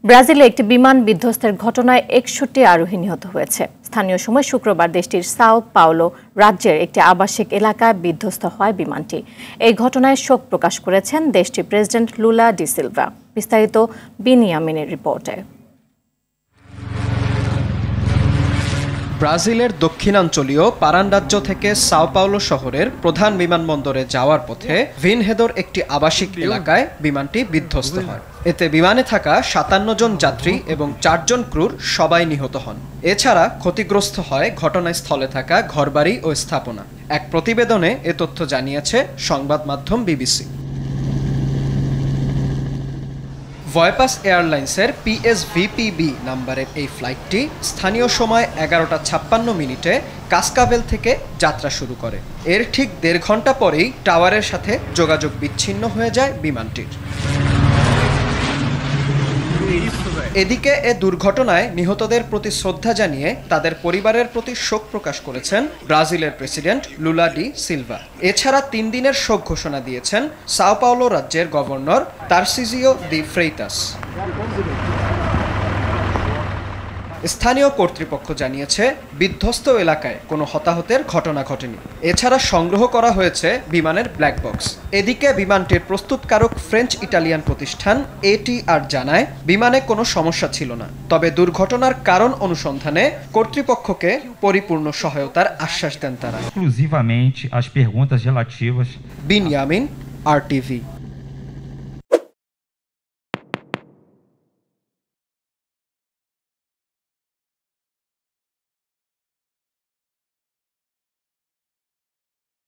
ব্রাজিলে একটি বিমান বিধ্বস্তের ঘটনায় ৬১ আরোহী নিহত হয়েছে। স্থানীয় সময় শুক্রবার দেশটির সাও পাওলো রাজ্যের একটি আবাসিক এলাকায় বিধ্বস্ত হয় বিমানটি। এই ঘটনায় শোক প্রকাশ করেছেন দেশটির প্রেসিডেন্ট লুলা ডি সিলভা। বিস্তারিত বিনিয়ামিনের রিপোর্টে। ব্রাজিলের দক্ষিণাঞ্চলীয় পারান রাজ্য থেকে সাও পাওলো শহরের প্রধান বিমানবন্দরে যাওয়ার পথে ভিনহেদোর একটি আবাসিক এলাকায় বিমানটি বিধ্বস্ত হয়। এতে বিমানে থাকা ৫৭ জন যাত্রী এবং ৪ জন ক্রুর সবাই নিহত হন। এছাড়া ক্ষতিগ্রস্ত হয় ঘটনাস্থলে থাকা ঘরবাড়ি ও স্থাপনা। এক প্রতিবেদনে এ তথ্য জানিয়েছে সংবাদ মাধ্যম বিবিসি। ভয়েপাস এয়ারলাইন্সের PSVPB নাম্বারের এই ফ্লাইটটি স্থানীয় সময় ১১:৫৬ কাসকাভেল থেকে যাত্রা শুরু করে। এর ঠিক ১.৫ ঘন্টা পরেই টাওয়ারের সাথে যোগাযোগ বিচ্ছিন্ন হয়ে যায় বিমানটির। এদিকে এ দুর্ঘটনায় নিহতদের প্রতি শ্রদ্ধা জানিয়ে তাদের পরিবারের প্রতি শোক প্রকাশ করেছেন ব্রাজিলের প্রেসিডেন্ট লুলা ডি সিলভা। এছাড়া ৩ দিনের শোক ঘোষণা দিয়েছেন সাও পাওলো রাজ্যের গভর্নর তারসিজিও দি ফ্রেইতাস। স্থানীয় কর্তৃপক্ষ জানিয়েছে বিধ্বস্ত এলাকায় কোনো হতাহতের ঘটনা ঘটেনি। এছাড়া সংগ্রহ করা হয়েছে বিমানের ব্ল্যাক বক্স। এদিকে বিমানটির প্রস্তুতকারক ফ্রেঞ্চ ইটালিয়ান প্রতিষ্ঠান ATR জানায় বিমানে কোনো সমস্যা ছিল না। তবে দুর্ঘটনার কারণ অনুসন্ধানে কর্তৃপক্ষকে পরিপূর্ণ সহায়তার আশ্বাস দেন তারা। Exclusivamente as perguntas relativas. Binyamin, RTV।